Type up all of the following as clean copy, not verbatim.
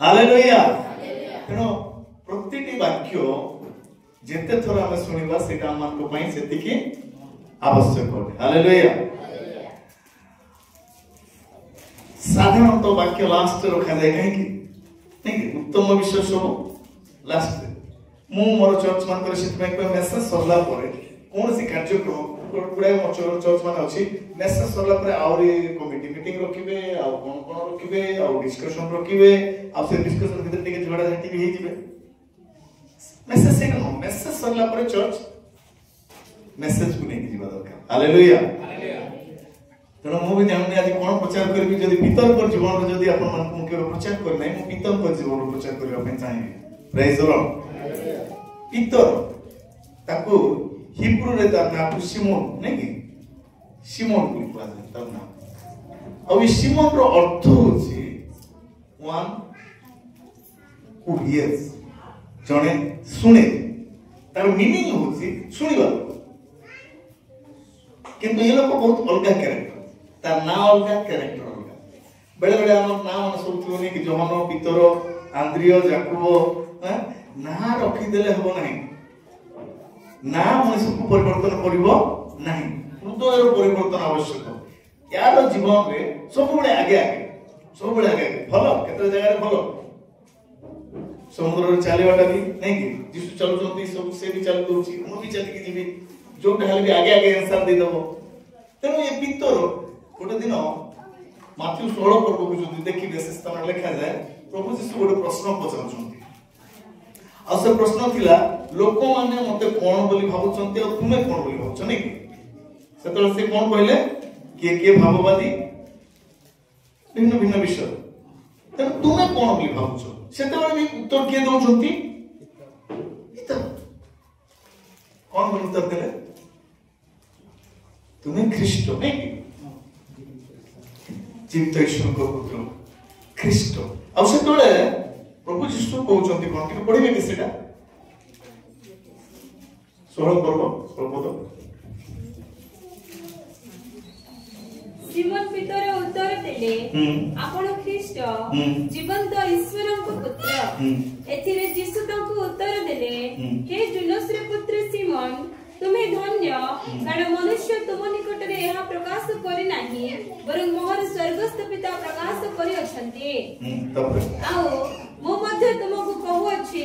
Hallelujah तेणु प्रतिटी वाक्य जेते थर आम शुणा से आवश्यक हालेलुया साधारणतः वाक्य लास्ट रखा जाए कहीं उत्तम विषय सब लास्ट मु मोर चर्च मान मेसेज सरला कौन सी कार्यक्रम गुड़ाए चर्च मान अच्छी मेसेज सरला कमिटी मीटिंग रखिए कौन कौन रखिए डिस्कशन रखिए डिस्कशन भीतर झगड़ा झाटी भी मेसेज से मेसेज सरला चर्च मेसेज को नहीं जीवा दरकार हालेलुया तेणु मुझे जाननी आज कौन प्रचार करी जब पितर जीवन जब आप मुख्य प्रचार करना मुझे पितर जीवन प्रचार करने चाहिए प्रेज द लॉर्ड पितर ताकू हिब्रू रे तार नाम सिमोन नहीं कि सिमोन को लिखा जाए तार नाम और ये सिमोन रो अर्थ होची वन हु हियर्स जने सुने तार मीनिंग होची सुनिबा किंतु ये लोग बहुत अलग कैरेक्टर तार ना अलग कैरेक्टर अलग बेले बेले हम ना मन सब थोनी कि जोहन पितर आंद्रियो जाकुब ना रखी देले हबो नहीं ना मनुष्य को परिवर्तन करिवो नहीं हृदय परिवर्तन आवश्यक यार जीवन रे सब बड़े आगे भलो केते जगह रे भलो समुद्र रे चलीवाटा भी नहीं कि जिसु चलुचंती सब से भी चल दोची हम भी चली कि जीवी जो ढाल भी आगे आंसर दे दबो तेनो ये पितर गोटे दिन माथ्यू 16 पर्व को जदि देखिबे से स्थान लिखा जाए प्रभु यीशु गोटे प्रश्न पचारुछंती आ से प्रश्न थिला लोक माने मते कोन बोली भाबुछंती और तुमे कोन बोली भाबुछ नै कि सेतल से कोन कहले के भाववादी भिन्न भिन्न विषय त तुमे कोन बोली भाबुछ सेतल भी उत्तर के दउछंती कोन बोली उत्तर देले तुम्हें ख्रीष्ट नहीं जीवित ईश्वर को पुत्र ख्रीष्ट अब से तोले प्रभु यीशु कहउचंती कोन कि पढिबे कि सेटा 16 पर्व पद सिमोन पीतर उत्तर देले आपण ख्रीष्ट जीवंत ईश्वरक पुत्र एथिरे यीशु तांको उत्तर देले हे जुलसर पुत्र सिमोन तुम्हें धन्य कारण मनुष्य तुम निकट रे यह प्रकाश करि नाही बरं मोहर स्वर्गस्थ पिता प्रकाश करि अछंती आओ मो मध्य तुमको कहू अछि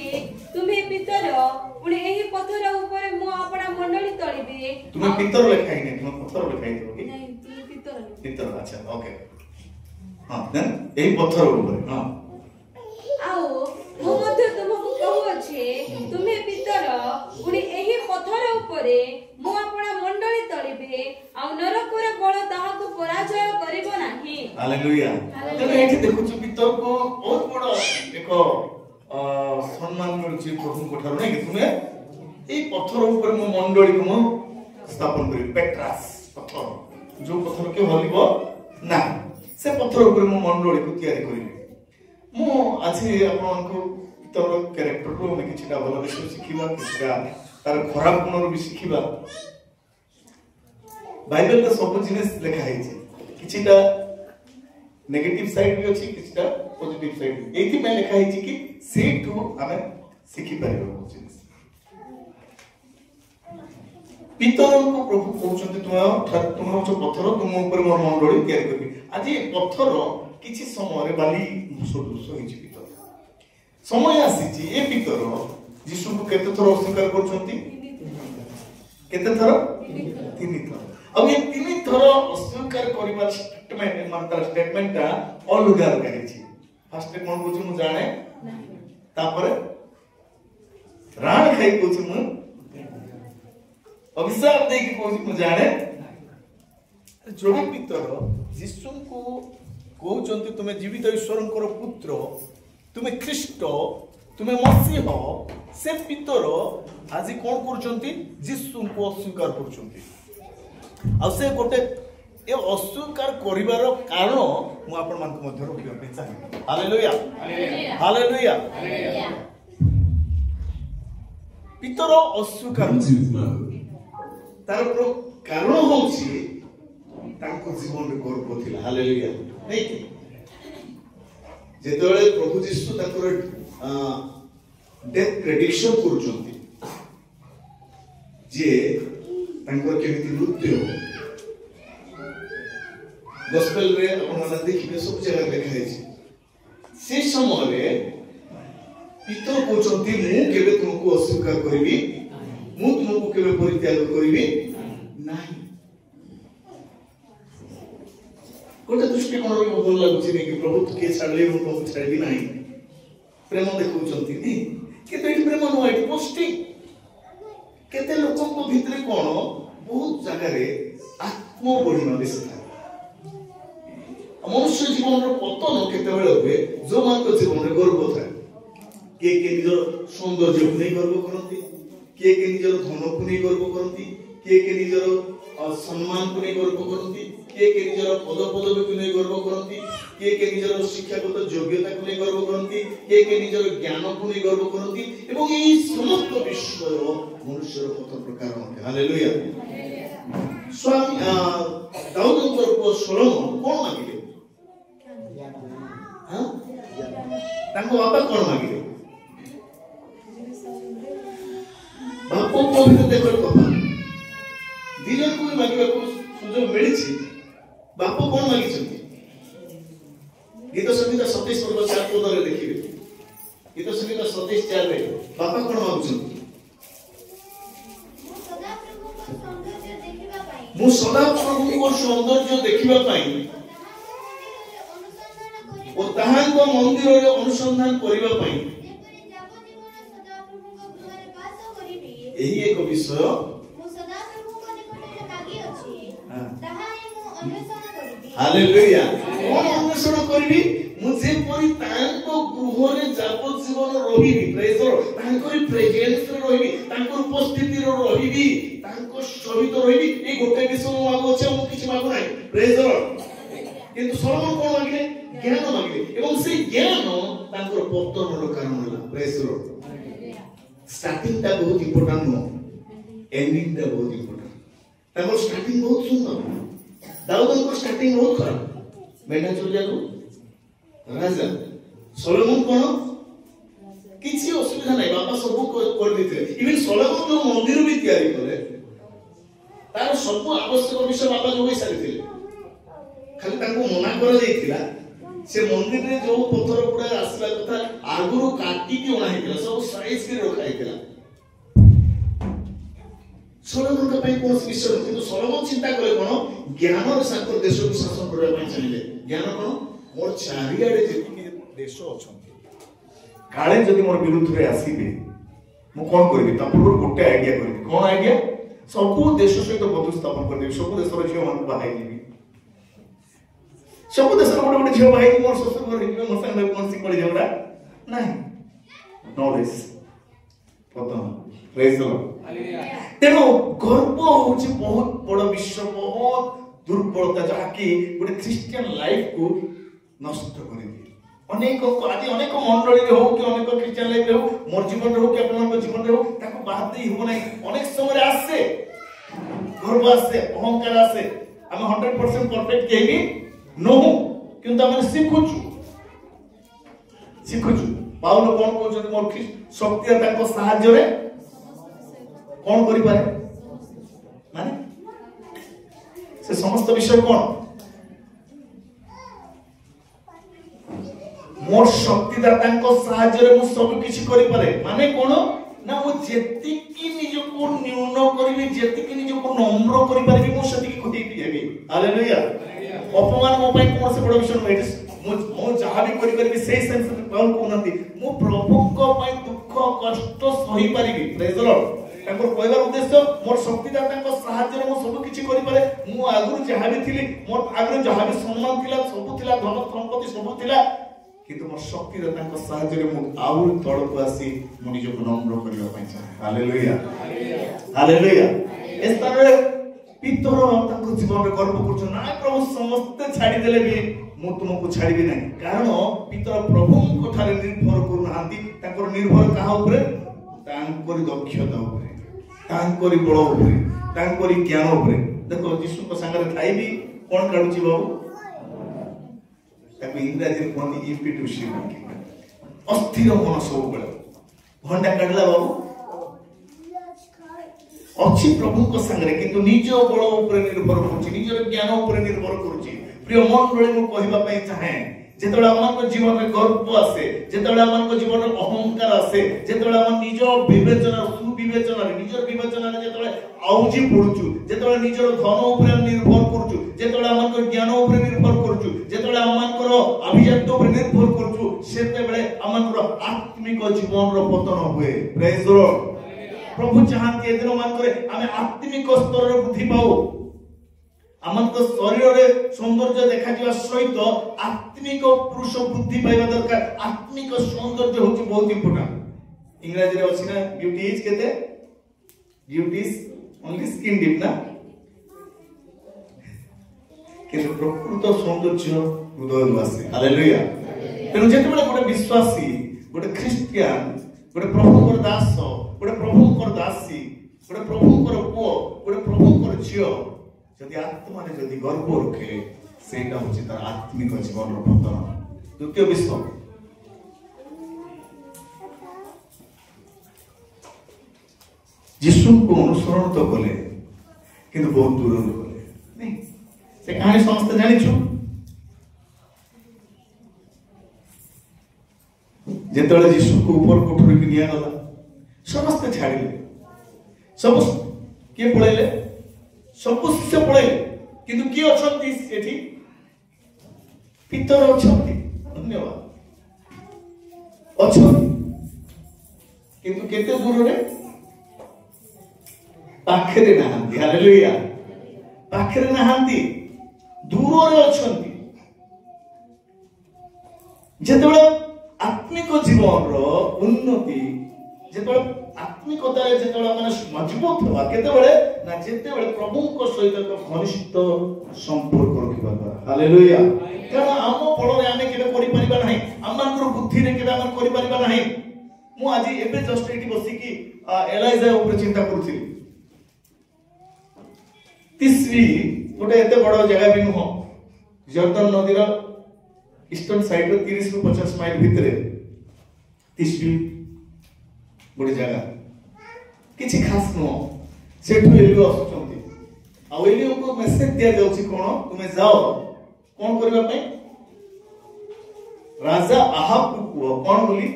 तुम्हें पितर पुणे एही पत्थर ऊपर मो आपणा मंडली तळिबे तुम्हें पितर लिखाई नहीं तुम पत्थर लिखाई दो कि नहीं तुम पितर अच्छा ओके हां देन एही पत्थर ऊपर हां आओ मो मध्य तुमको कहू अछि तुम्हें पितर पुणे एही पत्थर ऊपर मो आपणा मंडली तळिबे आ नरकर बळ ताहाको पराजय करिवो नाही हालेलुया तने एठी देखुछु पितर को बहुत बड़ एक सम्मान मिलुछि प्रभु कोठार नै कि तुमे ए पत्थर ऊपर मो मंडली को मो स्थापन करी पेट्रास पत्थर जो पत्थर के हलिबो ना से पत्थर ऊपर मो मंडली को तयारी करी मो आज आपन को पितर कैरेक्टर रो में किछटा भलो विषय सिखिबा किछटा तार खराब गुण भी सिखिबा बाइबल का सब जिनिस लिखा है किछटा नेगेटिव साइड भी अछि किछटा पॉजिटिव साइड एथि में लिखा है कि सेठू हमें सिखि परिबो जिनिस पितर को प्रभु कहउछंती तुम जो पत्थर तुम ऊपर मोर मंडली तयारी करबी आज ये पत्थर किछि समय रे बाली सदृश होइछि पितर समय आसीछि ए पितर यीशु को केते थर अस्वीकार करछंती केते थर 3 थर अब ये 3 थर अस्वीकार करिबा स्टेटमेंट मानता स्टेटमेंटटा अलगा अलगा हेछि फर्स्ट कोन बुझु मु जाने तापर राण खाई बुझु मु अभिशाप दे कि कोन मु जाने जोड़े पितर यीशु को कहउचंती तुमे जीवित ईश्वरंकर पुत्र तुमे ख्रीष्ट तुमे मसीह से पितर आज कोन करचंती यीशु को अस्वीकार करचंती आ से गोटे ए अस्वीकार करिवार कारण मु आपन मान मध्य रखियो पे चाहि हालेलुया हालेलुया हालेलुया पितर अस्वीकार तार कारण होछि ताको जीवन में गर्व थिला हालेलुया नहीं जेतेबेले प्रभु यीशु ताकर डेथ प्रेडिक्शन करूछंती जे तांकर केमिति मृत्यु गॉस्पेल रे अपन माने देखिबे सब जगह लिखा है से समय रे पितर कहउछंती मु केबे तुमको अस्वीकार करिवि मु तुमको केबे परित्याग करिवि नाही कोटा दृष्टिकोण रे बोल लागुछि कि प्रभु के छाडले मु तुमको छाडबि नाही प्रेम देखउछंती नहीं कि तो प्रेम नो एट पोस्टिंग केते लोकन को भितरे कोन बहुत जगह रे आत्म बढ़िमा बेस था मनुष्य जीवन रो पतन केते बेले हुए जो मान को जीवन रे गर्व था के निजर सौंदर्य को नहीं गर्व करती के निजर धन को नहीं गर्व करती के निजर सम्मान को नहीं गर्व करती के निजर पद पदवी को नहीं गर्व करती के निजर शिक्षागत योग्यता को नहीं गर्व करती के निजर ज्ञान को नहीं गर्व करती एवं ये समस्त विषय मनुष्य पथ प्रकार होते हालेलुया स्वामी दाऊदଙ୍କର ପୁଅ ସୋଲୋମନ कोन मांगिले हां तांको बापा कोन मांगिले बापो को भी देखो कथा दिजन को भी मांगिबा को सुযোଗ मिलिछि बापो कोन मांगी छथि गीत संगीत 27 पर्व 4 पद रे देखिबे गीत संगीत 27 4 रे बापा कोन मांगुछथि मु सदा प्रभु को सौंदर्य देखिबा पाई और ताहांको मंदिर रे अनुसंधान करिबा पाई एही एक विषय मु सदा प्रभु को निकट रे मागी अछि ताहा मु अन्वेषण करिबि हालेलुया कोन अन्वेषण करिबि मु जे परि तांको गृह रे जाबत जीवन रहिबि प्रेज तांको प्रेजेंस रे रहिबि तांको उपस्थिति रे रहिबि तांको सहित रहिबि ए गोटे विषय मु मागो छै मु किछ मागो नै प्रेज किंतु सोलोमन कोन मागिले ज्ञान मागिले एवं से ज्ञान तांको पतन रो कारण होला प्रेज स्टार्टिंग टा बहुत इंपोर्टेंट नो एंडिंग टा बहुत इंपोर्टेंट तांको स्टार्टिंग बहुत सुंदर दाऊद को स्टार्टिंग बहुत खराब मेना चल जाको राजा सोलोमन कोन किछि असुविधा नै बाबा सब कर दिते इवन सोलोमन जो मंदिर भी तैयारी करे तार सब आवश्यक विषय बाबा जो होई सारिथिले खाली तांको मना कर देइथिला से मंदिर रे जो पत्थर गुडा आसला कथा आगुरु काटी के ओना हेतिला सब साइज के रखा हेतिला सोलोमन का पई कोन विषय किंतु सोलोमन चिंता करे कोन ज्ञान रे साकर देश को शासन करबा पई चाहिए ज्ञान कोन मोर चारियाडे जेति देश अछंती काळे जदि मोर विरुद्ध रे आसीबे मु कोन करबी तपुर गोटे आईडिया करबी कोन आईडिया सब देश सहित बंधु स्थापन कर देबी सब देशर झियो मान बाहाई दिबी सब देशर गोटे गोटे झियो बाहाई मोर ससुर घर हिबे मोर संग कोन सी पड़ी जाउडा नाही नॉलेज पतन प्रेज द लॉर्ड हालेलुया तेनो गर्व होची बहुत बड़ विश्व बहुत दुर्बलता जाकी गोटे क्रिश्चियन लाइफ को नष्ट कर दिए अनेक आदि अनेक मंडली रे हो कि अनेक क्रिश्चियन लाइफ रे हो मोर जीवन रे हो कि आपन जीवन रे हो ताको बात दे हो नै अनेक समय आसे गर्व आसे अहंकार आसे हम 100% परफेक्ट केबी नो किंतु हम सिखुछु पाउलो कोन कहउछन मोर शक्ति ताको सहाय्य रे कोन करि पारे माने से समस्त विषय कोन मोर शक्तिदाता साहाय्य रे मु सब किछि करि पारे माने कोन ना मु जेति कि निज को न्यून करबी जेति कि निज को नम्र करि पारबी मु सेति कि खुदी देबी हालेलुया अपमान मो पई कोन से बड़ विषय नै मु जहा भी करि करबी सेही सेंस पाउल कोनंती मु प्रभु को पई दुख कष्ट सही पारिबी प्रेज द लॉर्ड ताको कहबार उद्देश्य मोर शक्तिदाता साहाय्य रे मु सब किछि करि पारे मु आगु जहा भी थिली मोर आगु जहा भी सम्मान थिला सब थिला धन संपत्ति सब थिला किंतु मोर शक्तिदाता साहाय्य रे मु आउर तळ को आसी मु निज को नम्र करबा पई चाहे हालेलुया हालेलुया एस तरह पितर ताको जीवन रे गर्व करछ ना प्रभु समस्त छाडी देले भी मु तुमको छाडीबी नै कारण पितर प्रभु को ठारे निर्भर करू नांती ताकर निर्भर काहा ऊपर तांकर दक्षता ऊपर तांकर बळ ऊपर तांकर ज्ञान ऊपर देखो यीशु को संगे थाई भी कोन काढुची बाबू ତାକୁ ଇଂରାଜୀରେ କୁହନ୍ତି ଇମ୍ପିଟ୍ୟୁସିଭ ଅସ୍ଥିର ମନ ସବୁବେଳେ ଭଣ୍ଡା କାଢିଲା ବାବୁ ଅଛି ପ୍ରଭୁଙ୍କ ସାଙ୍ଗରେ କିନ୍ତୁ ନିଜ ବଳ ଉପରେ ନିର୍ଭର କରୁଛି ନିଜର ଜ୍ଞାନ ଉପରେ ନିର୍ଭର କରୁଛି ପ୍ରିୟ ମଣ୍ଡଳୀ ମୁଁ କହିବା ପାଇଁ ଚାହେଁ ଯେତେବେଳେ ଆମ ଜୀବନରେ ଗର୍ବ ଆସେ ଯେତେବେଳେ ଆମ ଜୀବନରେ ଅହଙ୍କାର ଆସେ ଯେତେବେଳେ ଆମ ନିଜ ବିବେଚନା ସୁବିବେଚନାରେ ନିଜର ବିବେଚନାରେ ଯେତେବେଳେ ଆଉଜି ପଡୁଛୁ ଯେତେବେଳେ ନିଜର ଧନ ଉପରେ ଆମେ ନିର୍ଭର କରୁଛୁ ଯେତେବେଳେ ଆମ ଜ୍ଞାନ ଉପରେ ନିର୍ଭର କରୁଛୁ ଯେତେବେଳେ ଆମଙ୍କର ଅଭିଜାତ ଉପରେ ନିର୍ଭର କରୁଛୁ ସେତେବେଳେ ଆମଙ୍କର ଆତ୍ମିକ ଜୀବନର ପତନ ହୁଏ ପ୍ରେଜ୍ ଦ ଲର୍ଡ ପ୍ରଭୁ ଚାହାନ୍ତି ଏ ଦିନ ମାନଙ୍କରେ ଆମେ ଆତ୍ମିକ ସ୍ତରରେ ବୃଦ୍ଧି ପାଉ ଆମଙ୍କ ଶରୀରରେ ସୌନ୍ଦର୍ଯ୍ୟ ଦେଖାଯିବା ସହିତ ଆତ୍ମିକ ପୁରୁଷ ବୃଦ୍ଧି ପାଇବା ଦରକାର ଆତ୍ମିକ ସୌନ୍ଦର୍ଯ୍ୟ ହେଉଛି ବହୁତ ଇମ୍ପୋର୍ଟାଣ୍ଟ ଇଂରାଜୀରେ ଅଛି ନା ବିୟୁଟି ଇଜ କେତେ beauty is only skin deep ନା କିନ୍ତୁ ପ୍ରକୃତ ସୌନ୍ଦର୍ଯ୍ୟ ହୃଦୟରୁ ଆସେ ହାଲେଲୁୟା ତେଣୁ ଯେତେବେଳେ ଗୋଟେ ବିଶ୍ୱାସୀ ଗୋଟେ ଖ୍ରୀଷ୍ଟିଆନ ଗୋଟେ ପ୍ରଭୁଙ୍କର ଦାସ ଗୋଟେ ପ୍ରଭୁଙ୍କର ଦାସୀ ଗୋଟେ ପ୍ରଭୁଙ୍କର ପୁଅ ଗୋଟେ ପ୍ରଭୁଙ୍କର ଝିଅ ଯଦି ଆତ୍ମାରେ ଯଦି ଗର୍ବ ରଖେ ସେଇଟା ହଉଛି ତାର ଆତ୍ମିକ ଜୀବନର ପତନ ଦ୍ୱିତୀୟ ବିଷୟ ଯୀଶୁଙ୍କୁ ଅନୁସରଣ ତ କଲେ କିନ୍ତୁ ବହୁତ ଦୂରରୁ କଲେ ସେ କାହାଣୀ ସମସ୍ତେ ଜାଣିଛୁ ଯେତେବେଳେ ଯୀଶୁଙ୍କୁ ଉପର କୋଠରୀକୁ ନିଆଗଲା ସମସ୍ତେ ଛାଡ଼ିଲେ ସବୁ କିଏ ପଳେଇଲେ ସବୁ ଶିଷ୍ୟ ପଳେଇଲେ କିନ୍ତୁ କିଏ ଅଛନ୍ତି ସେଠି ପିତର ଅଛନ୍ତି ଧନ୍ୟବାଦ ଅଛନ୍ତି କିନ୍ତୁ କେତେ ଦୂରରେ ପାଖରେ ନାହାନ୍ତି ହାଲେଲୁୟା ପାଖରେ ନାହାନ୍ତି ଦୂରରେ ଅଛନ୍ତି ଯେତେବେଳେ ଆତ୍ମିକ ଜୀବନର ଉନ୍ନତି ଯେତେବେଳେ ଆତ୍ମିକତାରେ ଯେତେବେଳେ ଆମେ ମଜବୁତ ହେବା କେତେବେଳେ ନା ଯେତେବେଳେ ପ୍ରଭୁଙ୍କ ସହିତ ଏକ ଘନିଷ୍ଠ ସମ୍ପର୍କ ରଖିବା ଦ୍ୱାରା ହାଲେଲୁୟା କାରଣ ଆମ ବଳରେ ଆମେ କେବେ କରିପାରିବା ନାହିଁ ଆମମାନଙ୍କର ବୁଦ୍ଧିରେ କେବେ ଆମେ କରିପାରିବା ନାହିଁ ମୁଁ ଆଜି ଏବେ ଜଷ୍ଟ ଏଠି ବସିକି ଏଲାଇଜା ଉପରେ ଚିନ୍ତା କରୁଥିଲି ତିସ୍ବି ଗୋଟେ ଏତେ ବଡ ଜାଗା ବି ନୁହଁ ଜର୍ଦାନ ନଦୀର ଇଷ୍ଟର୍ନ ସାଇଡରେ 30 ରୁ 50 ମାଇଲ ଭିତରେ ତିସ୍ବି ଗୋଟେ ଜାଗା କିଛି ଖାସ ନୁହଁ ସେଠୁ ଏଲିଓ ଆସୁଛନ୍ତି ଆଉ ଏଲିଓକୁ ମେସେଜ ଦିଆଯାଉଛି କଣ ତୁମେ ଯାଅ କଣ କରିବା ପାଇଁ ରାଜା ଆହାବକୁ କୁହ କଣ ବୋଲି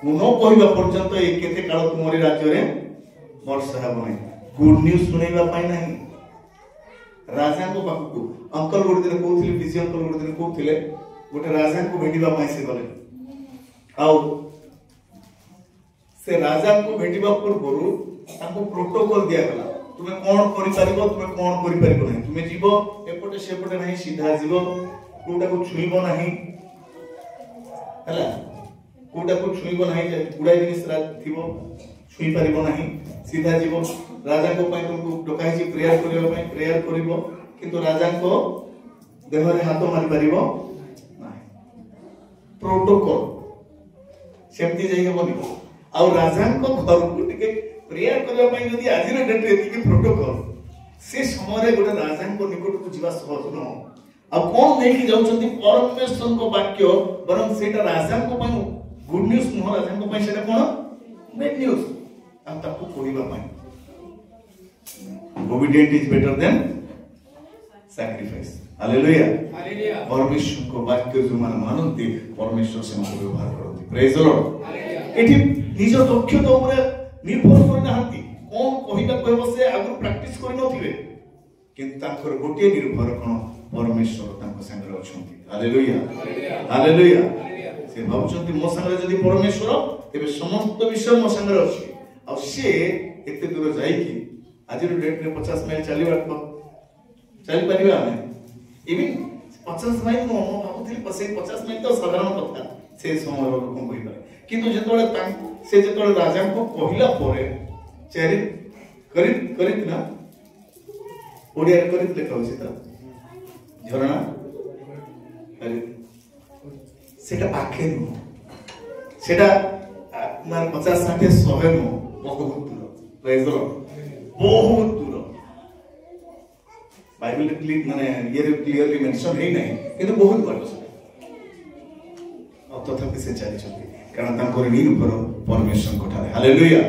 ମୁଁ ନ କହିବା ପର୍ଯ୍ୟନ୍ତ ଏ କେତେ କାଳ ତୁମରି ରାଜ୍ୟରେ ବର୍ଷା ହେବ ନାହିଁ ଗୁଡ ନ୍ୟୁଜ ଶୁଣେଇବା ପାଇଁ ନାହିଁ ରାଜାଙ୍କ ପାଖକୁ ଅଙ୍କଲ ଗୋଟେ ଦିନ କହୁଥିଲେ ବିଜୟ ଅଙ୍କଲ ଗୋଟେ ଦିନ କହୁଥିଲେ ଗୋଟେ ରାଜାଙ୍କୁ ଭେଟିବା ପାଇଁ ସେ ଗଲେ ଆଉ ସେ ରାଜାଙ୍କୁ ଭେଟିବା ପୂର୍ବରୁ ତାଙ୍କୁ ପ୍ରୋଟୋକଲ ଦିଆଗଲା ତୁମେ କଣ କରିପାରିବ ତୁମେ କଣ କରିପାରିବ ନାହିଁ ତୁମେ ଯିବ ଏପଟେ ସେପଟେ ନାହିଁ ସିଧା ଯିବ କୋଉଟାକୁ ଛୁଇଁବ ନାହିଁ ହେଲା କୋଉଟାକୁ ଛୁଇଁବ ନାହିଁ ଗୁଡାଏ ଜିନିଷ ଥିବ ଛୁଇଁ ପାରିବ ନାହିଁ ସିଧା ଯିବ ରାଜାଙ୍କ ପାଇଁ ତୁମକୁ ଡକା ହେଇଛି ପ୍ରେୟାର କରିବା ପାଇଁ ପ୍ରେୟାର କରିବ କିନ୍ତୁ ରାଜାଙ୍କ ଦେହରେ ହାତ ମାରି ପାରିବ ନାହିଁ ପ୍ରୋଟୋକଲ ସେମିତି ଯାଇ ହେବନି ଆଉ ରାଜାଙ୍କ ଘରକୁ ଟିକେ ପ୍ରେୟାର କରିବା ପାଇଁ ଯଦି ଆଜିର ଡେଟରେ ଏତିକି ପ୍ରୋଟୋକଲ ସେ ସମୟରେ ଗୋଟେ ରାଜାଙ୍କ ନିକଟକୁ ଯିବା ସହଜ ନୁହଁ ଆଉ କଣ ନେଇକି ଯାଉଛନ୍ତି ପରମେଶ୍ୱରଙ୍କ ବାକ୍ୟ ବରଂ ସେଇଟା ରାଜାଙ୍କ ପାଇଁ ଗୁଡ ନ୍ୟୁଜ ନୁହଁ ରାଜାଙ୍କ ପାଇଁ ସେଇଟା କଣ ବେଡ ନ୍ୟୁଜ ଆଉ ତାକୁ କହିବା ପାଇଁ obedient is better than sacrifice hallelujah hallelujah परमेश्वर को वाक्य जो मान मानନ୍ତି परमेश्वर ସେମାନଙ୍କୁ ବ୍ୟବହାର କରନ୍ତି ପ୍ରେଜ ଦ ଲର୍ଡ ଏଠି ନିଜ ଦକ୍ଷତା ଉପରେ ନିର୍ଭର କରି ନାହାନ୍ତି କଣ କହିବାକୁ ହେବ ସେ ଆଗରୁ ପ୍ରାକ୍ଟିସ କରି ନଥିବେ କିନ୍ତୁ ତାଙ୍କର ଗୋଟିଏ ନିର୍ଭର କଣ ପରମେଶ୍ୱର ତାଙ୍କ ସାଙ୍ଗରେ ଅଛନ୍ତି ହାଲେଲୁୟା ହାଲେଲୁୟା ସେ ଭାବୁଛନ୍ତି ମୋ ସାଙ୍ଗରେ ଯଦି ପରମେଶ୍ୱର ତେବେ ସମସ୍ତ ବିଷୟ ମୋ ସାଙ୍ଗରେ ଅଛି ଆଉ ସେ ଏତେ ଦୂର ଯାଇକି ଆଜିର ଡେଟରେ 50 ମାଇଲ ଚାଲି ପାରିବା ଆମେ ଇଭିନ୍ 50 ମାଇଲ ମୁଁ ଭାବୁଥିଲି 50 ମାଇଲ ତ ସାଧାରଣ କଥା ସେ ସମୟର ଲୋକ କହିପାରେ କିନ୍ତୁ ଯେତେବେଳେ ସେ ଯେତେବେଳେ ରାଜାଙ୍କୁ କହିଲା ପରେ ଚାରି କରିଥିଲା ଓଡ଼ିଆରେ କରିଥିଲେ କହୁଛି ତ ଝରଣା ସେଟା ପାଖେ ନୁହଁ ସେଟା ମାନେ 50 60 100 ନୁହଁ ବହୁତ ଦୂର ପ୍ରେଜ ଦ ଲର୍ଡ ବହୁତ ଦୂର बाइबल माने ये क्लियरली मेंशन है नहीं किंतु बहुत बार अब तथापि से चली चलती कारण तांकर निर्भर परमेश्वर को ठारे हालेलुया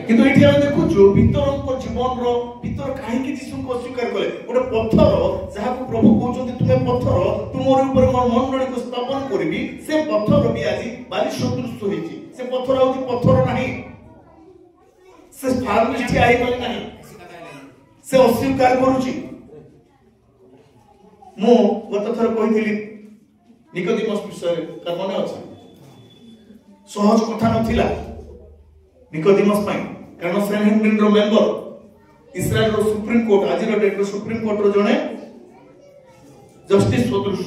किंतु एठी हम देखुछु पितरन को जीवन रो पितर काहे कि यीशु को अस्वीकार करे ओटे पत्थर जहा को प्रभु कहउछन्ति तुमे पत्थर तुमर ऊपर मोर मंडली को स्थापन करबी से पत्थर भी आज बाली सदृश होईची से पत्थर आउती पत्थर नाही से फार्मिस्टी आई पारे नाही से अस्वीकार करूची मु गत थर कहिथिली निकोदिमस विषय तार मने अछि सहज कथा नथिला निकोदिमस पाई कारण सेनेहड्रिन रो मेंबर इस्राएल रो सुप्रीम कोर्ट आज रो डेट रो सुप्रीम कोर्ट रो जने जस्टिस सदृश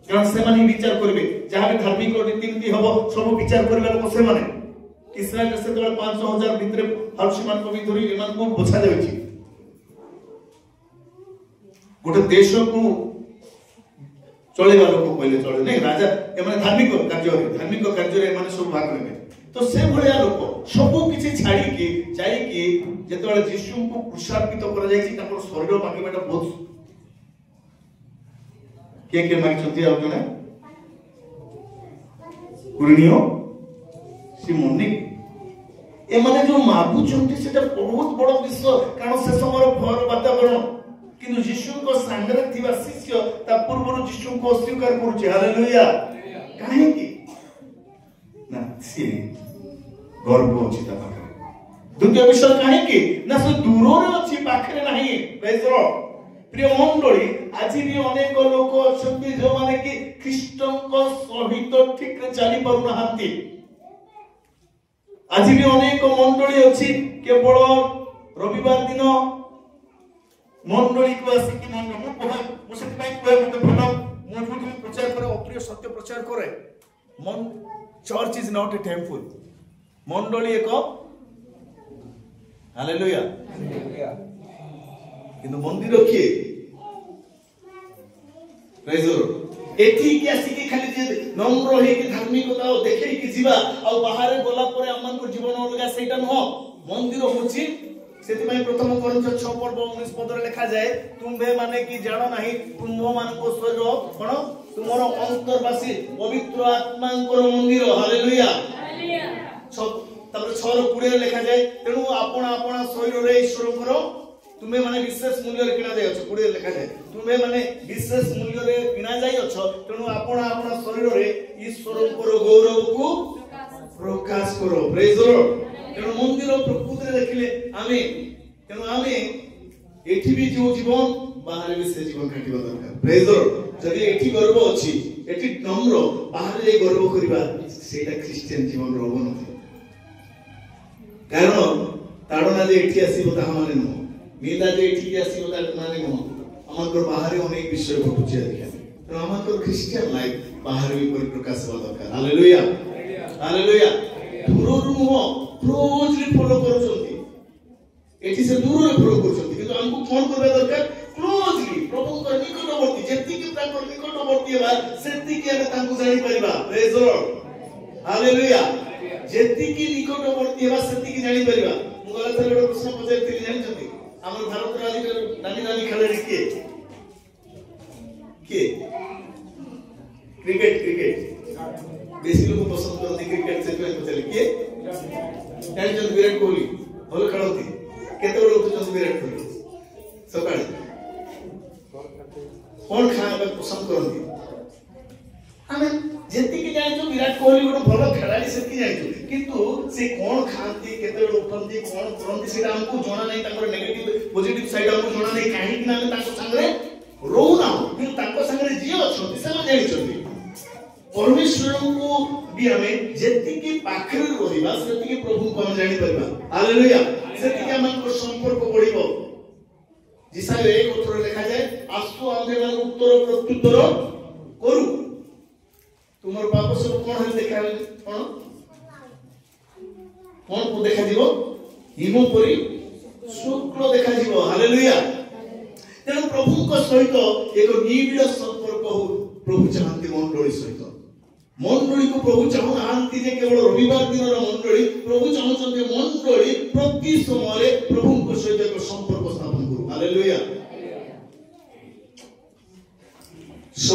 कारण से माने विचार करबे जहा भी धार्मिक रीति नीति हबो सब विचार करबे लोक से माने इस्राएल से तो 500,000 भितरे हर्षमान को भी धरी एमान को बोछा जाउची गोटे देश को चलेगा लोक कहले चले नहीं राजा एमाने धार्मिक कार्य रे एमाने सब भाग लेबे तो से भलिया लोक सब किछि छाडी के जाई के जेतबेले यीशु को क्रूसार्पित करा जाई छि तापर शरीर मागिबाटा बहुत के मागी छथि आ जने कुरनियो सिमोनी एमाने जो मागु छथि सेटा बहुत बड़ विषय कारण से समय भर वातावरण किंतु यीशु को संगरे थिबा शिष्य ता पूर्वरु यीशु को अस्वीकार करूचे हालेलुया काहे कि ना सी गर्व अछि ता पाखरे द्वितीय विषय काहे कि ना से दूर अछि पाखरे नाही प्रेज लॉर्ड प्रिय मंडली आज भी अनेक लोक अछंती जो माने कि ख्रीष्टन को सहित ठीक रे चली पारु नाहंती आज भी अनेक मंडली अछि केवल रविवार दिन मंडली को आसी कि मु से भाई कोए मते भलो मु जो प्रचार करे अप्रिय सत्य प्रचार करे मन church is not a temple मंडली एक हालेलुया किंतु मंदिर किए प्रेज लॉर्ड एठी के आसी के खाली जे नम्र हे के धार्मिकता देखै कि जीवा आ बाहर गोला परे हमन को जीवन अलगा सेटा न मंदिर होची सेति में प्रथम कोरिन्थ 6 पर्व 19 पद रे लिखा जाए तुम्बे माने कि जानो नाही तुम मान को शरीर कोन तुमर अंतरवासी पवित्र आत्मा को मंदिर हालेलुया हालेलुया तब 6 रो 20 रे लिखा जाए तेनु आपण आपण शरीर रे ईश्वर को तुम्हें माने विशेष मूल्य रे किना जाय छ 20 रे लिखा जाए तुम्हें माने विशेष मूल्य रे किना जाय छ तेनु आपण आपण शरीर रे ईश्वर को गौरव को प्रकाश करो प्रेज लॉर्ड तेणु मंदिर प्रकृति देखिले आमे तेणु आमे एठी भी जो जीवन बाहर भी से जीवन काटिबा दरकार प्रेज लॉर्ड जदि एठी गर्व अछि एठी नम्र बाहर जे गर्व करिबा सेटा क्रिश्चियन जीवन रो होबो कारण ताडना जे एठी आसीबो ता माने न मीला जे एठी आसीबो ता माने न हमर बाहर अनेक विषय घटुछि देखा तो हमर क्रिश्चियन लाइफ बाहर भी परिप्रकाश होबा दरकार हालेलुया हालेलुया दूर नु क्लोजली फॉलो करछंती एठी से दूर रे फॉलो करछंती किंतु हमको फोन करबा दरकार क्लोजली प्रभु को निकटवर्ती जेति कि ताकर निकटवर्ती हेबा सेति कि हम तांको जानि परिबा प्रेज लॉर्ड हालेलुया जेति कि निकटवर्ती हेबा सेति कि जानि परिबा मु गला थरे एक प्रश्न पचारथिली जानिछंती हमर भारत राज्य नानी नानी खेलाड़ी के क्रिकेट बेसी लोग पसंद करते क्रिकेट से पचारे के जानिछन विराट कोहली भल खेलती केते बड़ उठुछन विराट कोहली सकाळे कोन खाना पसंद करती हमें जेति के जानिछो विराट कोहली गोटे भल खेलाड़ी सेति जानिछो किंतु से कोन खाती केते बड़ उठंती कोन करंती सेटा हमको जणा नै ताकर नेगेटिव पॉजिटिव साइड हमको जणा नै काहे कि ना ताको संगे रोना कि ताको संगे जे अछंती से जानिछंती परमेश्वर को भी हमें जेति के पाखरे रहिबा सेति के प्रभु को हम जानि परबा हालेलुया सेति के हमन को संपर्क बढ़िबो जिसा एक उत्तर लिखा जाए आसु आंधे मान उत्तर प्रत्युत्तर करू तुमर पाप सब कोन है देखा कोन को देखा दिबो हिमो परी शुक्ल देखा दिबो हालेलुया तेणु प्रभु को सहित एक निबिड़ संपर्क हो प्रभु चाहते मंडली सहित मंडली को प्रभु चाहूनाहांती जे केवल रविवार दिन मंडली प्रभु चाहूछन्ते मंडली प्रति समय प्रभु को सहित एक संपर्क स्थापन करू हालेलुया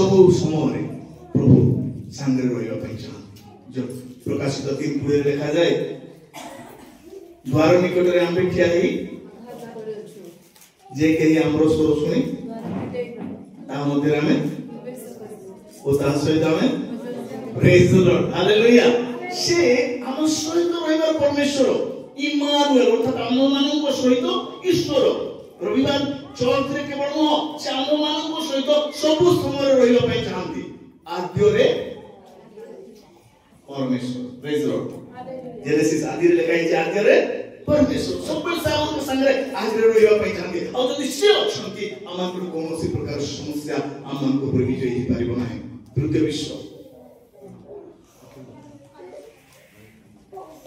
सब समय प्रभु सांगे रहिबा पई चाहନ୍ତି। जो प्रकाशित 3:20 लिखा जाए द्वार निकट रे आम्बे ठिया हेई जे केही हमरो स्वर सुनी ता मध्य में ओ ता सहित हमें प्रेज द लॉर्ड हालेलुया। से हम सहित रहिबार परमेश्वर इमानुएल अर्थात हम मानक सहित ईश्वर रविवार चर्च रे केवल न से हम मानक सहित सब समय रहिबा पई चाहନ୍ତି। आद्य रे परमेश्वर प्रेज द लॉर्ड जेनेसिस आदि रे लिखा है आद्य रे परमेश्वर सब सावन संगे आद्य रे रहिबा पई चाहନ୍ତି। आ जदि से अछंती हमन कोनोसी प्रकार समस्या हमन को पर विजय ही परिबो नाही। तृतीय विश्व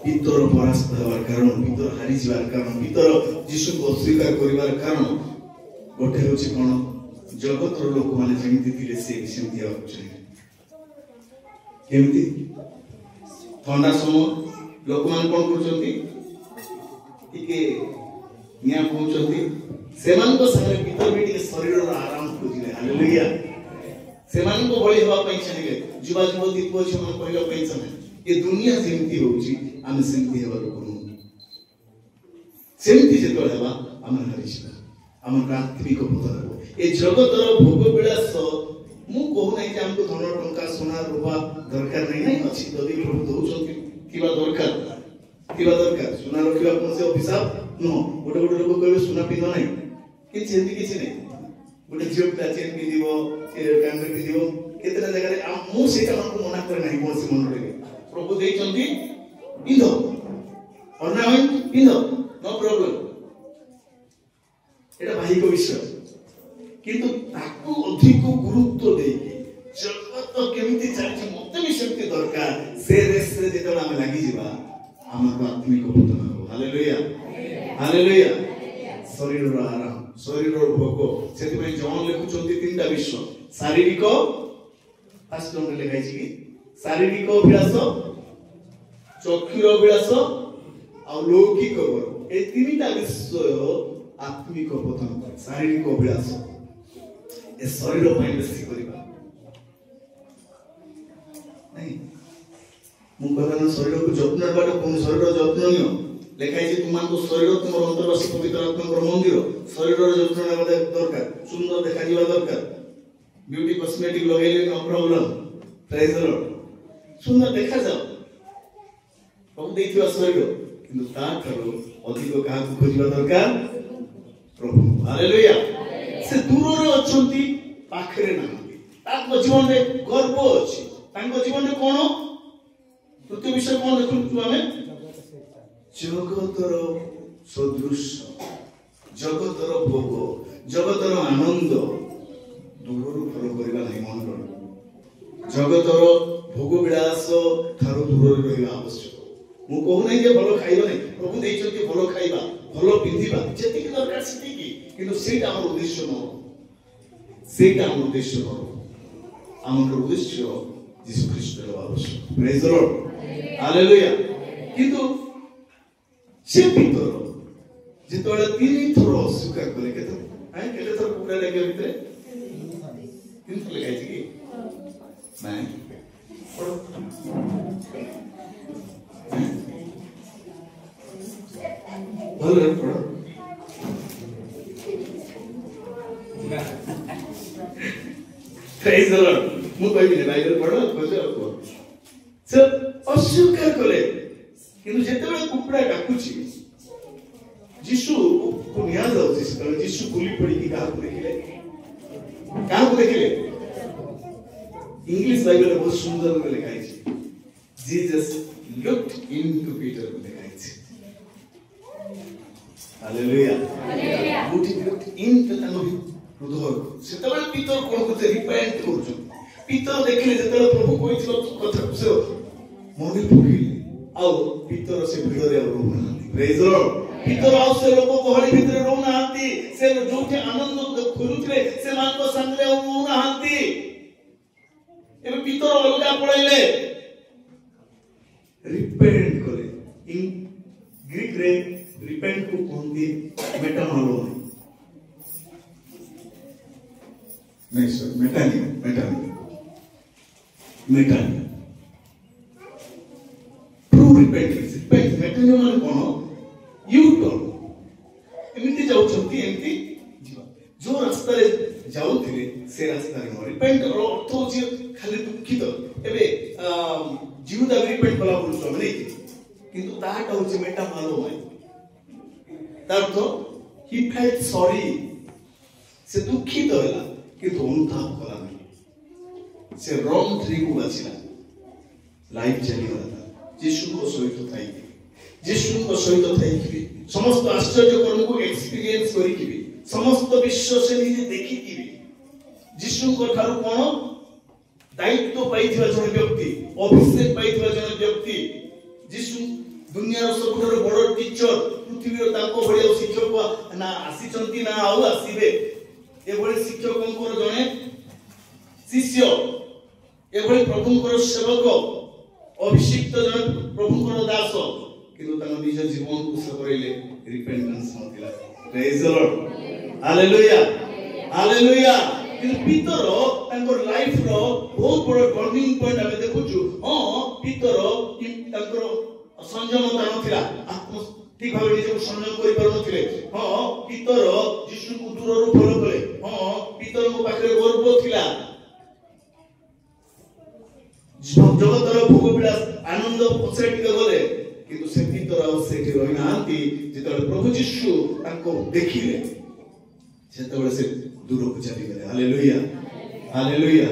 पितर परास्त होवार कारण पितर हारि जीवार कारण पितर यीशु को अस्वीकार करिवार कारण गोटे होछि कोन जगत रो लोक माने जेमिति थिले से सेमति आ चाहिए केमिति ठंडा समय लोक मान कोन करचंती टिके निया पहुंचंती सेमान को संगे पितर बेटी शरीर रो आराम खोजिले हालेलुया। सेमान को बळी होवा पई छनिले जुवा जुवती को छमन पहिला पई छने ये दुनिया जेमिति होउची आमे सेमति हेबा लोक सेमति जे तोळ हेबा आमे हरिछा आम आत्मिक पतन ए जगतर भोग विलास मु कहू नै जे हमको धन टंका सोना रूपा दरकार नै अछि यदि प्रभु दउछंती किबा दरकार सोना रखिबा कोन से अभिशाप न गोटे गोटे लोक कहबे सोना पिनो नै किछि नै गोटे जियोटा चेन पिदिबो ए कांगरे पिदिबो केतना जगह रे मु सेटा हमको मना करे नै कोन से मन रे प्रभु देइछंती पिनो ऑर्नामेंट पिनो नो प्रॉब्लम एटा बाहिक विषय किंतु ताकू अधिक गुरुत्व देकी जगत केमिति चालछि मते भी शक्ति दरकार से रेस रे जेतला हम लागि जिबा हमर आत्मिक पतन हो हालेलुया हालेलुया शरीर रो आराम शरीर रो भोग सेति में जॉन लिखुचंती तीनटा विषय शारीरिक फर्स्ट नंबर लिखाइ छी कि शारीरिक अभ्यास चक्षुर अभ्यास आ लौकिक ए तीनटा विषय आत्मिक पतन शारीरिक अभ्यास ए शरीर पर बेसी करिबा नहीं मु कहना शरीर को जत्न बाटे कोन शरीर जत्न नियो लेखाइ जे तुमान को शरीर तुमर अंतर्वासी पवित्र आत्मा मंदिर शरीर जत्न नेबा दरकार सुंदर देखा जिबा दरकार ब्यूटी कॉस्मेटिक लगेले no problem praise the lord सुंदर देखा जाओ प्रभु देखिबा शरीर किंतु ता करो अधिक काहा को खोजिबा दरकार प्रभु हालेलुया से दूर रे अछंती पाखरे नाहंती ताको जीवन रे गर्व अछि ताको जीवन रे कोन तृतीय विषय कोन देखु आमे जगतर सदृश जगतर भोग जगतर आनंद दूर रो फल करिबा नै मन रो जगतर भोग विलास थारो दूर रे रहबा आवश्यक मु कहू नै जे भलो खाइबा नै प्रभु देइछथि भलो खाइबा भलो पिंधिबा जेति कि दरकार सेति कि किंतु सेटा हमर उद्देश्य न सेटा हमर उद्देश्य न हमर उद्देश्य यीशु ख्रीष्ट रो आवश्यक प्रेज द लॉर्ड हालेलुया किंतु से पितर जेतोले तीन थोर स्वीकार करे केते केते थोर पुरा लागे भितरे तीन थोर लगाइ छी कि नहीं पढ़ो भले पढ़ो प्रेज द लॉर्ड मु कहबी ने बाइबल पढ़ो खोजे को से अस्वीकार करे किंतु जेतेबे कुपड़ा डाकुची यीशु को निया जाउ यीशु गुली पड़ी की कहा को देखिले इंग्लिश बाइबल में बहुत सुंदर में लिखा है जीसस लुक्ड इनटू पीटर में लिखा है हालेलुया हालेलुया लुक्ड इनटू तनो हृदय सेतबे पीटर कोन को रिपेंट करछु पीटर देखले जेतबे प्रभु कहिथिलो कथा से मने पकिले आउ पीटर से भिड़ रे रहना प्रेज द लॉर्ड पीटर आउ से लोक गहली भितर रहना से जोठे आनंद खोजुतले से मान को संगले रहना एबे पीतर अलगा पळैले रिपेंट करे इन ग्रीक रे रिपेंट को कोंदी मेटानोलो नहीं सर मेटानिया ट्रू रिपेंटेंस मेटानिया माने कोन यू टर्न एमिति जाउछंती एमिति जो रास्ता रे जाउथिले से रास्ता रे न रिपेंट अर्थ होची खाली दुखित एबे जीवदा रिपेंट कला बोलछो माने किंतु ताटा होची मेटा मालो माय तार तो ही फेल्ट सॉरी से दुखित होला किंतु अनुताप कला नहीं से रॉन्ग ट्री को बाचिला लाइफ चली गला यीशु को सहित थाई समस्त आश्चर्य कर्म को एक्सपीरियंस करी की समस्त विश्व से निजे देखि की यीशु को ठारू कोन दायित्व पाइथिबा जने व्यक्ति अभिषेक पाइथिबा जने व्यक्ति यीशु दुनिया रो सबठारो बड़ टीचर पृथ्वी रो ताको बढिया शिक्षक ना आसीचंती ना आउ आसीबे ए बडे शिक्षकंकर जने शिष्य ए बडे प्रभुंकर सेवक अभिषिक्त जने प्रभुंकर दास किंतु तन निज जीवन को से करले रिपेंटेंस नथिला प्रेज द लॉर्ड हालेलुया किंतु पीतर तांकर लाइफ रो बहुत बड़ टर्निंग पॉइंट हमें देखुछु हां पीतर तांकर संयमता नथिला आत्म ठीक भाबे निज को संयम करि पार नथिले हां पीतर यीशु को दूर रो फॉलो करे हां पीतर को पाखरे गर्व थिला जगतर भोग विलास आनंद पछे टिके गले किंतु से पीतर से रही नांती जेतले प्रभु यीशु तांको देखिले सेतबे से दूर को चली गले हालेलुया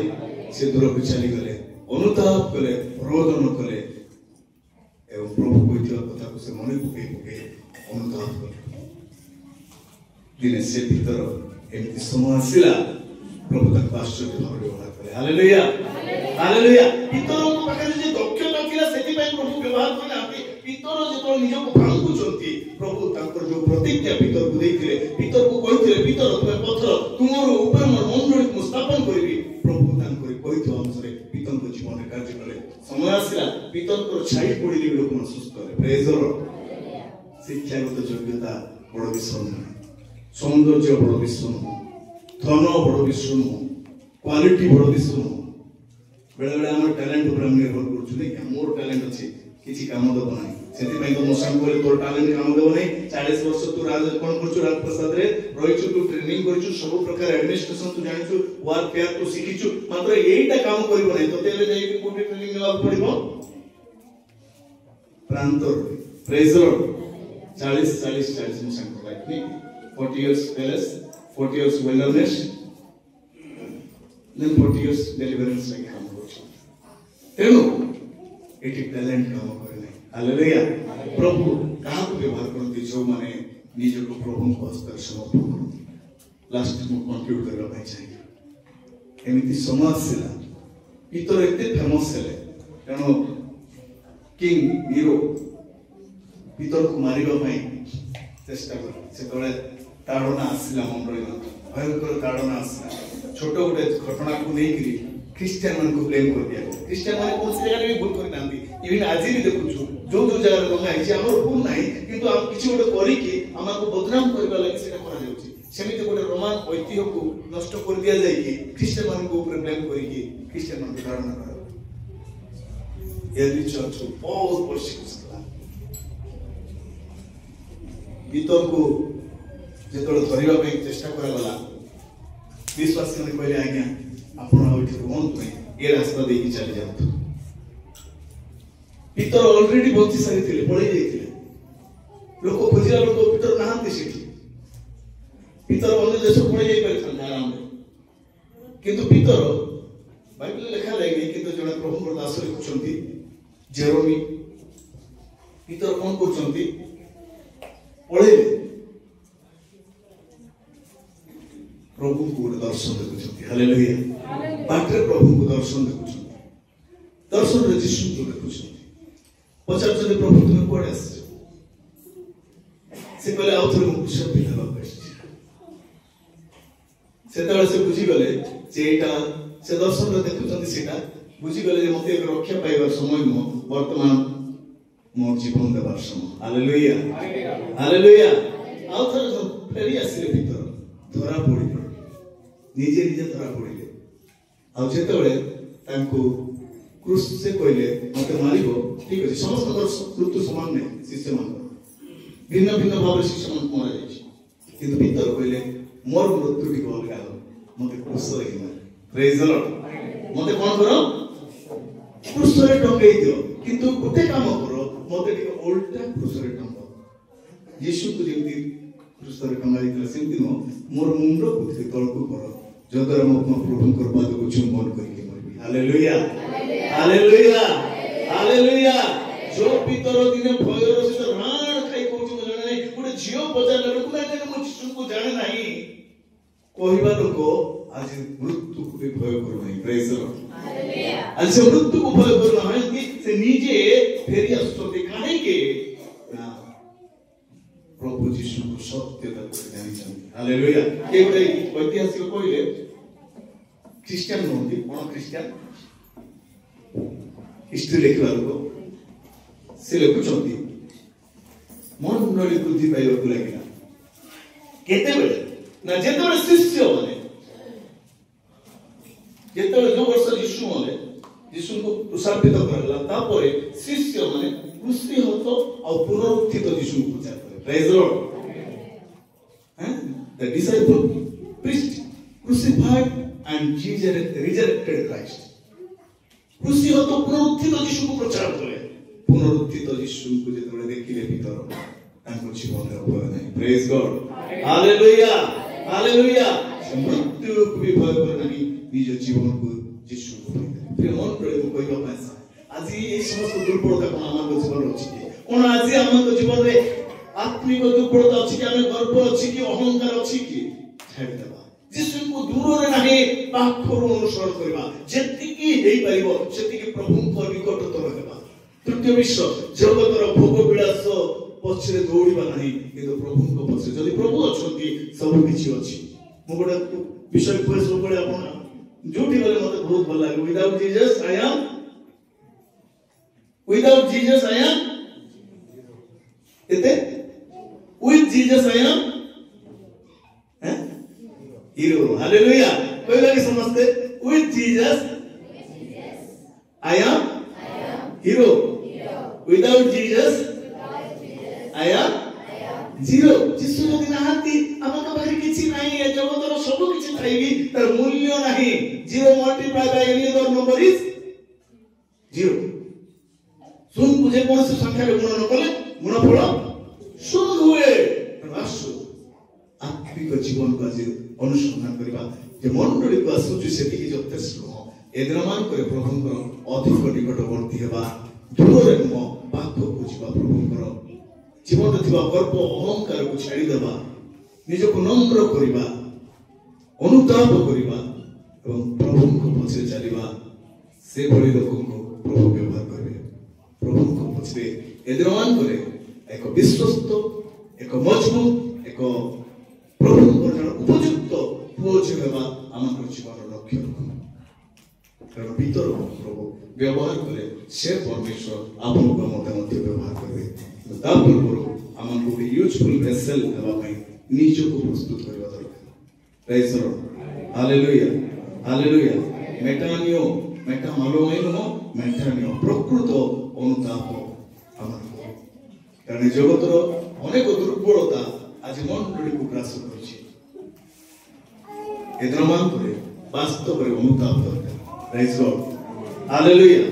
से दूर को चली गले अनुताप कले रोदन कले एवं प्रभु कोइथिया कथा को से मने पुके अनुताप कले दिने से भीतर एमति समय आसिला प्रभु तक आश्चर्य भाव व्यवहार कले हालेलुया भीतर को पाखरे जे दक्षता थिला सेति पय प्रभु व्यवहार करना भीतर जेतो निज को भांगु चंती प्रभु तांकर जो प्रतिज्ञा भीतर को देथिले भीतर को कहिथिले भीतर तुमे पत्थर तुमर ऊपर मोर मंडली को स्थापन करबी प्रभु तांकर कहिथो अनुसार भीतर को जीवन रे कार्य कले समय आसिला भीतर को छाई पडिले लोक मन सुस्त करे प्रेज द लॉर्ड शिक्षागत योग्यता बड़ विषय नहीं सौंदर्य बड़ विषय नहीं धन बड़ विषय नहीं क्वालिटी बड़ विषय नहीं बेले बेले हमर टैलेंट ऊपर हम निर्भर करछु नै मोर टैलेंट अछि किछि काम दब नाही सेति पय तो मोसाम कोले तोर टैलेंट काम दब नाही 40 वर्ष तू राज कोन करछु राजप्रसाद रे रहिछु तू ट्रेनिंग करछु सब प्रकार एडमिनिस्ट्रेशन तू जानिछु वारफेयर तू सिखिछु मात्र एईटा काम करिवो नै तते ले जाई कोठी ट्रेनिंग लेवा पड़िबो प्रांतर प्रेज द लॉर्ड 40 मोसाम को like knee 40 years palace 40 years wilderness then 40 years deliverance like काम करछु तेनु एटी टैलेंट काम करे नै हालेलुया प्रभु कहाँ को व्यवहार करते जो माने निज को प्रभु को हस्तर समर्पण करते लास्ट में कंक्लूड करबा पाई चाहिए एमिति समाज सेला इतर एते फेमस हेले कनो किंग हीरो इतर को मारिबा पाई चेष्टा कर से तळे ताडना आसिला मंडळी भयंकर ताडना आसिला छोट गोटे घटना को नेकरी क्रिश्चियन मन को ब्लेम कर दिया क्रिश्चियन माने कोन से जगह भी भूल कर नांदी इवन आज भी देखुछु जो जगह गंगा है हमर भूल नाही किंतु हम किछि गोटे करी कि हमको बदनाम करबा लागि सेटा करा जाउछि सेमिते गोटे रोमान ऐतिह्य को नष्ट कर दिया जाय कि क्रिश्चियन मन को ऊपर ब्लेम करी कि क्रिश्चियन मन को धारणा कर एली चर्च बहुत परसिक्यूट कला भीतर को जेतोड़ धरिबा पे चेष्टा करा गला विश्वासी ने कहले आज्ञा आपण आउठी कोन ए रास्ता देकी चली जाऊ भीतर ऑलरेडी बहुत सारी थिले पळै जाइथिले लोक खोजिला लोक भीतर नाहांती सेठी भीतर अन्य देश पळै जाई परथन आराम किंतु भीतर बाइबल लेखा लागै किंतु जने प्रभु दास लिखुचंती जेरोमी भीतर कोन करचंती पळै प्रभु को दर्शन देखुचंती हालेलुया बाटरे प्रभु को दर्शन देखुचंती दर्शन रे यीशु को देखुचंती पचार जने प्रभु तुम कोडे आस से कहले आउथरे मु कुशल पिता बस सेतबे से बुझी गले जे एटा से दर्शन रे देखुचंती सेटा बुझी गले जे मते रक्षा पाइबार समय न वर्तमान मोर जीवन देबार समय हालेलुया आउथरे फेरी आसिले भीतर धरा पड़ी निजे निजे धरा पड़े आते क्रूस से कहले मत मार ठीक अच्छे समस्त मृत्यु सामान नहीं शिष्य मान भिन्न भिन्न भाव शिष्य मान मरा जाए भीतर कहले मोर मृत्यु टी अलग मत क्रूस प्रेज द लॉर्ड मत कौन कर क्रूस टंगई दियो किंतु गोटे काम कर मत उल्टा क्रूस टंग यीशु को जमी क्रूस टंगा सेमती नुह मोर मुंड को तलक कर जद्वारा मो प्रभु पाद को चुंबन करके मरबी हालेलुया हालेलुया हालेलुया जो पितर दिने भयर सहित राण खाई कहूँ जाने नहीं गोटे झील पचार को यीशु को जाने नहीं कहवा लोक आज मृत्यु को भी भय करू नहीं प्रेज द लॉर्ड हालेलुया आज से मृत्यु को भय करू नहीं से निजे फेरी आसुते काहे के प्रभु यीशु को सत्यता को जानि छथि हालेलुया के गोटे ऐतिहासिक कहले ख्रिस्टियन नोंदी कोन ख्रिस्टियन हिस्ट्री लिखवा लोक से लिखुछंती मन मंडली वृद्धि पाइबाकू लागिला केते बेले ना जेतबे शिष्य माने जेतबे जो वर्ष यीशु माने यीशु को क्रूसार्पित करला तापरे शिष्य माने क्रूसी होतो आ पुनरुत्थित यीशु को प्रचार करे प्रेज द लॉर्ड हैं the disciple priest crucified and resurrected Christ क्रूसी होतो पुनरुत्थित यीशु को प्रचार करे पुनरुत्थित यीशु को जेतबे देखिले भीतर तांको जीवन रे भय नहीं प्रेज गॉड हालेलुया हालेलुया मृत्यु को भी भय करे नहीं निज जीवन को यीशु को भय फिर मन करे को कहबा पास आज ये समस्त दुर्बलता को आमा को जीवन अछि कोन आज आमा को जीवन रे आत्मिक दुर्बलता अछि कि आमे गर्व अछि कि अहंकार अछि कि छाड़ी देबा यीशु को दूर रे नहीं पाखर अनुसरण करबा जेति की हेई परिबो सेति की प्रभु को निकटतर हेबा तृतीय विश्व जगतर भोग विलास पछरे दौड़ीबा नहीं किंतु प्रभु को पछरे जदि प्रभु अछंती सब किछि अछि मो गोटे विषय पर सब बडे आपण जोठी गले मते बहुत भल लागे विदाउट जीसस आई एम एते with Jesus I am hero hallelujah कोई लगे समझते with Jesus I am hero without Jesus I am zero जिसु जदि नाहंती हमका बाहर किछि नाही ए जगतर सब किछि थाइबी तर मूल्य नाही zero multiply by any other number is zero सुन बुझे कोन से संख्या रे गुण न कले गुणफल शून्य हुए रासु आत्मिक जीवन को जे अनुसंधान करबा जे मंडली को आसुची सेति की जतेस्ट एद्रमान करे प्रभुंकर अधिक निकटवर्ती हेबा दूर रे मो पाख को जीवा प्रभुंकर जीवन थिबा गर्व अहंकार को छाड़ी देबा निज को नम्र करबा अनुताप करबा एवं प्रभु को पछे चलिबा से भली लोक को प्रभु व्यवहार करबे प्रभु को पछे एद्रमान करे एक विश्वस्त एक मजबूत एक प्रभु को जन उपयुक्त पुओ जेबा आमर जीवन लक्ष्य कारण भीतर प्रभु व्यवहार करे से परमेश्वर आपन को मते व्यवहार करबे तापर करो आमन को यूजफुल वेसल हेबा पई निज को प्रस्तुत करबा दरकार praise the lord hallelujah hallelujah मेटानियो मेटा मालोमेनो मेटानियो प्रकृत अनुताप आमन कारण जगतर अनेक दुर्बलता आज मंडली को ग्रास करछि एद्रमान करे वास्तव रे अनुताप दरकार प्रेज गॉड हालेलुया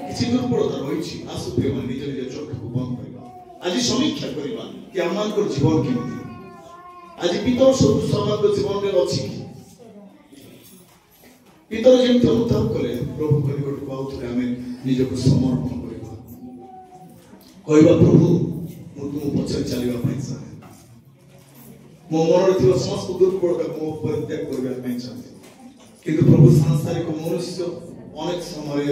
किछि दुर्बलता रहिछि आसु प्रेम निज निज चोख को बंद करबा आज समीक्षा करबा कि आमान को जीवन केमति आज पितर सब समाज को जीवन रे अछि कि पितर जेमति अनुताप करे प्रभु को निकट को आउथरे हमें निज को समर्पण करबा कहबा प्रभु मु तुम पछे चलिबा पई चाहे मो मन रे समस्त दुर्बलता को परित्याग करबा पई चाहे किंतु प्रभु सांसारिक मनुष्य अनेक समय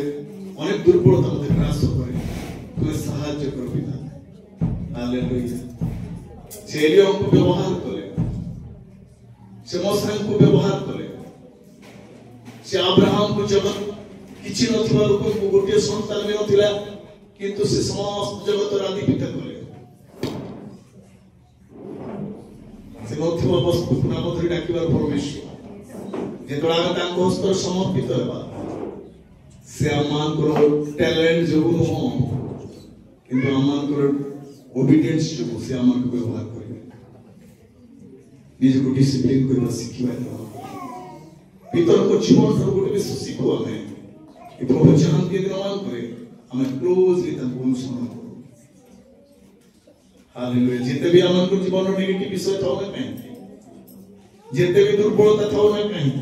अनेक दुर्बलता मते ग्रास करे तुम साहाय्य कर पिता हालेलुया से एलियम को व्यवहार करे से मोसे को व्यवहार करे से अब्राहम को जगत किछि नथिबा लोक को गोटे संतान में नथिला किंतु से समस्त जगत आदि पिता करे से नथिबा वस्तु नाम धरि डाकिबार परमेश्वर जेतोला आमे तांको हस्तर समर्पित हेबा से आमानकर टैलेंट जोगु नुह किंतु आमानकर ओबीडियंस जोगु से आमानको व्यवहार करिवे निजको डिसिप्लिन करबा सिखिबा पितर को जीवन सब गोटे भी शिखु आमे कि प्रभु चाहते दिनमान करे हमें क्लोजली तांको अनुसरण करू हालेलुया जेते भी आमानकर जीवन नेगेटिव विषय थाउ ना कहीं जेते भी दुर्बलता थाउ ना कहीं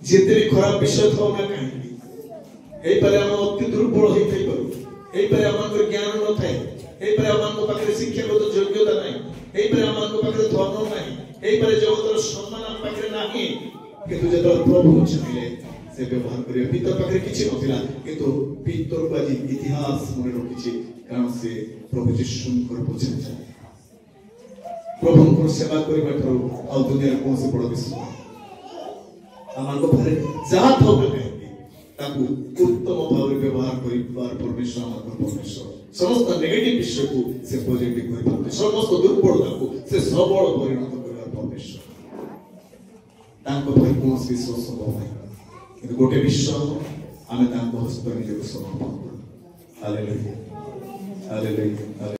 जेते भी खराब विषय थाउ ना कहीं एई परे हम अति दुर्बल होई थाई पारू एई परे आमानकर ज्ञान न थाए एई परे आमानको पाखरे शिक्षागत योग्यता नाही एई परे आमानको पाखरे धर्म नाही एई परे जगतर सम्मान आम पाखरे नाही किंतु जत प्रभु चाहिले से व्यवहार करिया पितर पाखरे किछि नथिला किंतु पितर बाजी इतिहास मने रखिछि कारण से प्रभु जीशुंकर बुझे जाए प्रभुंकर सेवा करिबा ठरो आ दुनिया कोन से बड़ विषय आमानको पाखरे जा थाउ ना कहीं ताकू उत्तम भाव व्यवहार करिबार परमेश्वर आमाकर परमेश्वर समस्त नेगेटिव विषय को से पॉजिटिव करिबार समस्त दुर्बलता को से सबल परिणत करिबार परमेश्वर तांको पर कोन से विश्वास संभव नाही किंतु गोटे विश्वास आमे तांको हस्त निजको समर्पण करू हालेलुया हालेलुया।